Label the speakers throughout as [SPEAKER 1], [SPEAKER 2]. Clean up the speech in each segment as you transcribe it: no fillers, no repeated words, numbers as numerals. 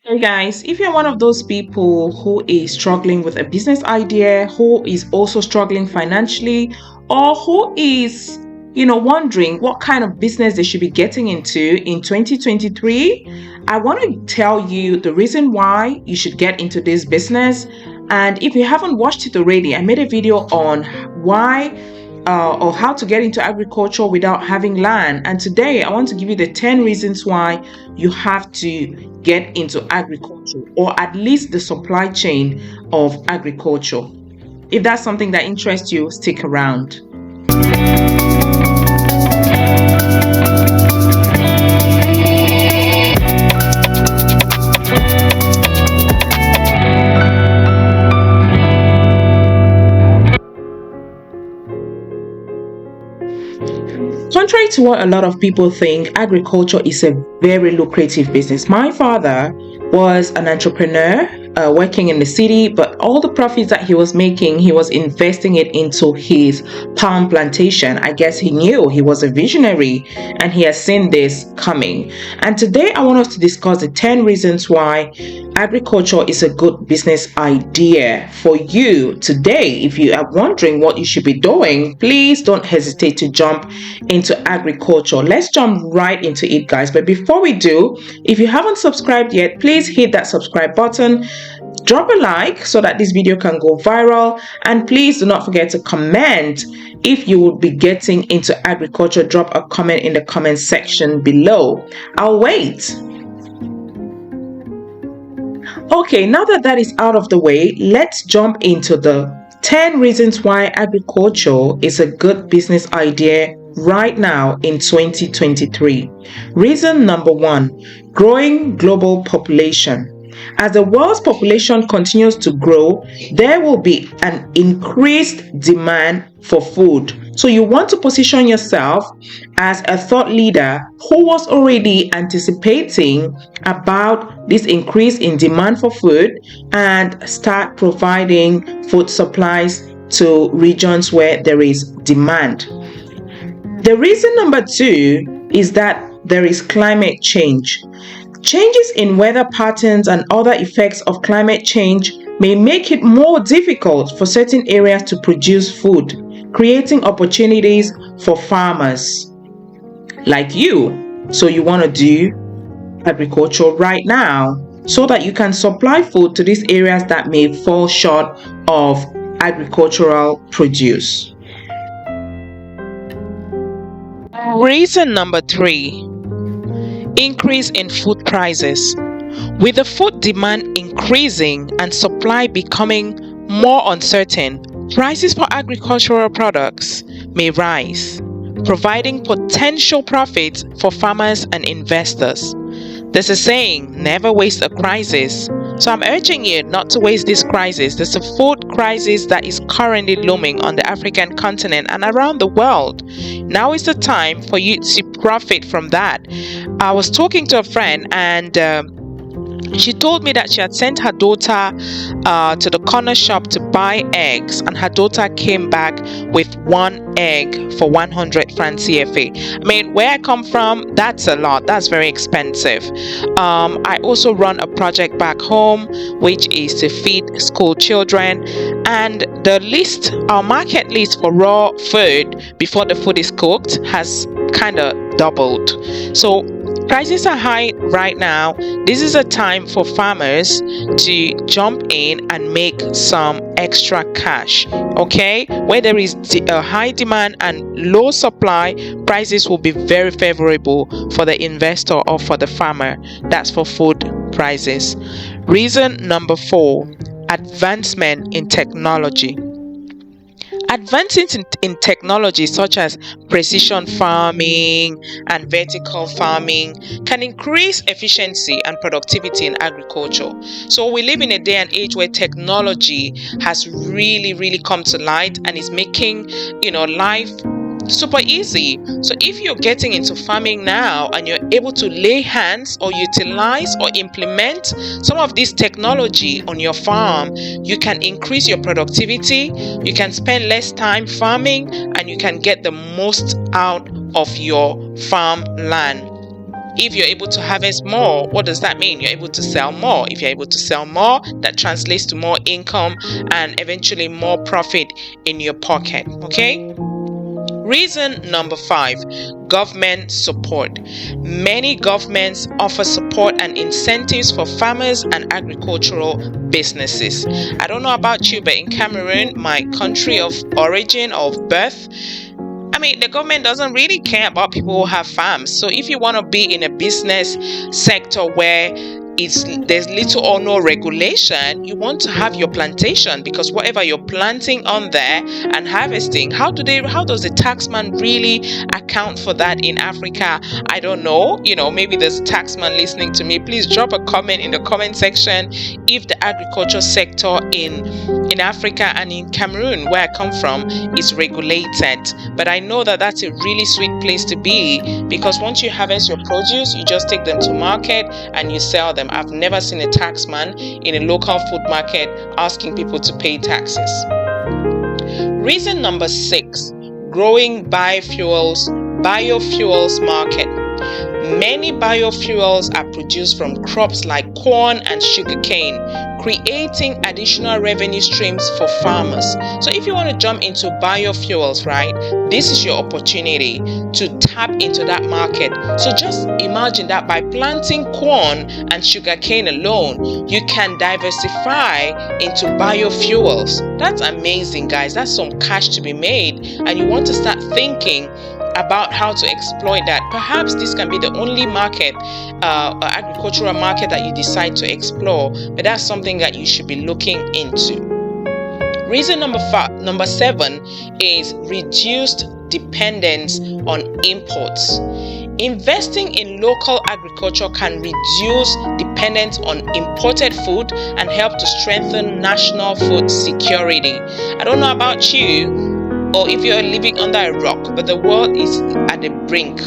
[SPEAKER 1] Hey guys, if you're one of those people who is struggling with a business idea, who is also struggling financially, or who is, wondering what kind of business they should be getting into in 2023, I want to tell you the reason why you should get into this business. And if you haven't watched it already, I made a video on why or how to get into agriculture without having land. And today I want to give you the 10 reasons why you have to get into agriculture, or at least the supply chain of agriculture. If that's something that interests you, stick around. Contrary to what a lot of people think, agriculture is a very lucrative business. My father was an entrepreneur working in the city, but all the profits that he was making, he was investing it into his palm plantation. I guess he knew he was a visionary and he has seen this coming. And today I want us to discuss the 10 reasons why agriculture is a good business idea for you. Today, if you are wondering what you should be doing, please don't hesitate to jump into agriculture. Let's jump right into it, guys. But before we do, if you haven't subscribed yet, please hit that subscribe button. Drop a like so that this video can go viral, and please do not forget to comment. If you will be getting into agriculture, drop a comment in the comment section below. I'll wait. Okay, now that is out of the way, let's jump into the 10 reasons why agriculture is a good business idea right now in 2023. Reason number 1, growing global population. As the world's population continues to grow, there will be an increased demand for food. So you want to position yourself as a thought leader who was already anticipating about this increase in demand for food and start providing food supplies to regions where there is demand. The reason number 2 is that there is climate change. Changes in weather patterns and other effects of climate change may make it more difficult for certain areas to produce food, creating opportunities for farmers like you. So you want to do agriculture right now so that you can supply food to these areas that may fall short of agricultural produce. Reason number 3, increase in food prices. With the food demand increasing and supply becoming more uncertain, prices for agricultural products may rise, providing potential profits for farmers and investors. There's a saying, never waste a crisis. So I'm urging you not to waste this crisis. There's a food crisis that is currently looming on the African continent and around the world. Now is the time for you to profit from that. I was talking to a friend and she told me that she had sent her daughter to the corner shop to buy eggs, and her daughter came back with 1 egg for 100 francs CFA. I mean, where I come from, that's a lot. That's very expensive. I also run a project back home, which is to feed school children, and our market list for raw food before the food is cooked has kind of doubled. So prices are high right now. This is a time for farmers to jump in and make some extra cash. Okay, where there is a high demand and low supply, prices will be very favorable for the investor or for the farmer. That's for food prices. Reason number 4, advancement in technology. Advances in technology such as precision farming and vertical farming can increase efficiency and productivity in agriculture. So we live in a day and age where technology has really come to light and is making, life super easy. So if you're getting into farming now and you're able to lay hands or utilize or implement some of this technology on your farm, you can increase your productivity, you can spend less time farming, and you can get the most out of your farm land. If you're able to harvest more, what does that mean? You're able to sell more. If you're able to sell more, that translates to more income and eventually more profit in your pocket. Okay? Reason number 5, government support. Many governments offer support and incentives for farmers and agricultural businesses. I don't know about you, but in Cameroon, my country of origin, of birth, the government doesn't really care about people who have farms. So if you want to be in a business sector where there's little or no regulation, you want to have your plantation, because whatever you're planting on there and harvesting, how does the taxman really account for that in Africa? I don't know. Maybe there's a taxman listening to me. Please drop a comment in the comment section if the agriculture sector in Africa and in Cameroon, where I come from, is regulated. But I know that that's a really sweet place to be, because once you harvest your produce, you just take them to market and you sell them. I've never seen a taxman in a local food market asking people to pay taxes. Reason number 6, growing biofuels market. Many biofuels are produced from crops like corn and sugarcane, creating additional revenue streams for farmers. So if you want to jump into biofuels, right, this is your opportunity to tap into that market. So just imagine that by planting corn and sugarcane alone, you can diversify into biofuels. That's amazing, guys. That's some cash to be made, and you want to start thinking about how to exploit that. Perhaps this can be the only market, agricultural market, that you decide to explore, but that's something that you should be looking into. Reason number 7 is reduced dependence on imports. Investing in local agriculture can reduce dependence on imported food and help to strengthen national food security. I don't know about you, or if you're living under a rock, but the world is at the brink,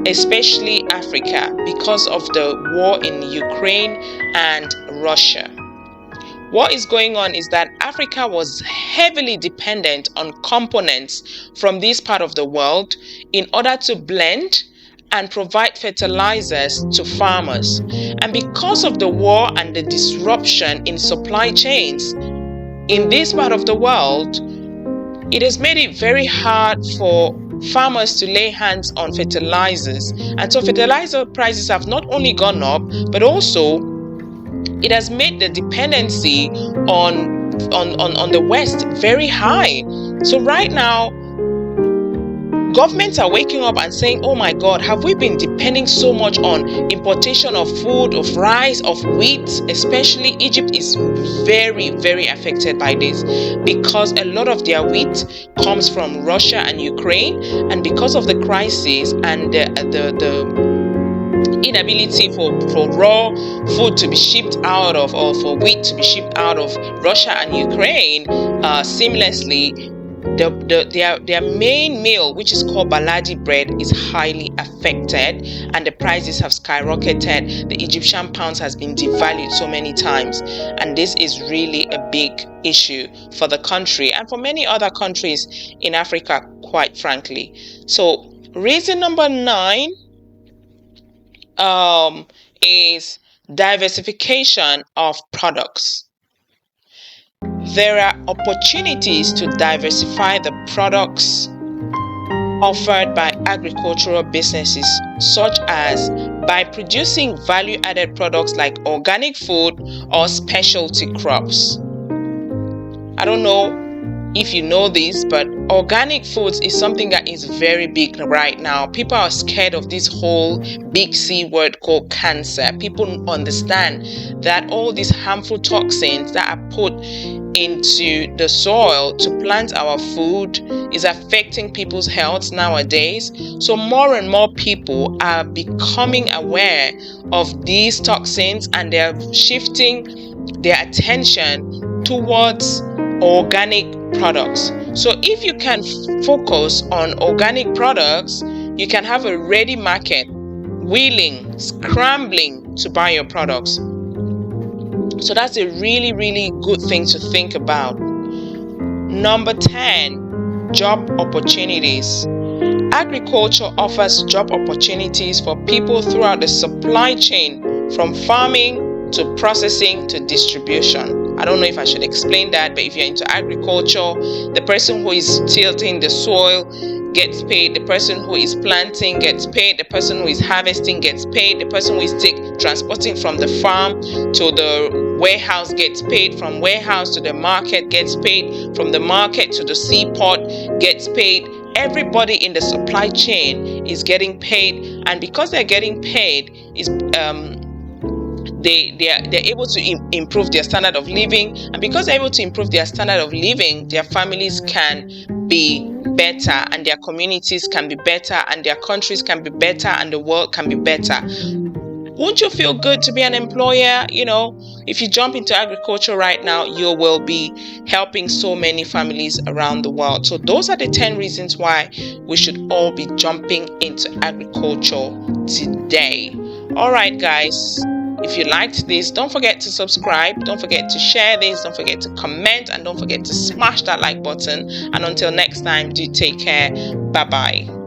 [SPEAKER 1] especially Africa, because of the war in Ukraine and Russia. What is going on is that Africa was heavily dependent on components from this part of the world in order to blend and provide fertilizers to farmers. And because of the war and the disruption in supply chains in this part of the world, it has made it very hard for farmers to lay hands on fertilizers. And so fertilizer prices have not only gone up, but also it has made the dependency on the West very high. So right now, governments are waking up and saying, oh my God, have we been depending so much on importation of food, of rice, of wheat? Especially Egypt is very, very affected by this, because a lot of their wheat comes from Russia and Ukraine, and because of the crisis and the inability for raw food to be shipped out of, or for wheat to be shipped out of Russia and Ukraine seamlessly, their main meal, which is called baladi bread, is highly affected, and the prices have skyrocketed. The Egyptian pound has been devalued so many times, and this is really a big issue for the country and for many other countries in Africa, quite frankly. So reason number 9 is diversification of products. There are opportunities to diversify the products offered by agricultural businesses, such as by producing value-added products like organic food or specialty crops. I don't know if you know this, but organic foods is something that is very big right now. People are scared of this whole big C word called cancer. People understand that all these harmful toxins that are put into the soil to plant our food is affecting people's health nowadays. So more and more people are becoming aware of these toxins, and they're shifting their attention towards organic products. So if you can focus on organic products, you can have a ready market willing, scrambling to buy your products. So that's a really, really good thing to think about. Number 10, job opportunities. Agriculture offers job opportunities for people throughout the supply chain, from farming to processing to distribution. I don't know if I should explain that, but if you're into agriculture, the person who is tilling the soil gets paid, the person who is planting gets paid, the person who is harvesting gets paid, the person who is transporting from the farm to the warehouse gets paid, from warehouse to the market gets paid, from the market to the seaport gets paid. Everybody in the supply chain is getting paid, and because they're getting paid, is they're able to improve their standard of living, and because they're able to improve their standard of living, their families can be better, and their communities can be better, and their countries can be better, and the world can be better. Won't you feel good to be an employer? If you jump into agriculture right now, you will be helping so many families around the world. So those are the 10 reasons why we should all be jumping into agriculture today. All right, guys. If you liked this, don't forget to subscribe, don't forget to share this, don't forget to comment, and don't forget to smash that like button. And until next time, do take care. Bye-bye.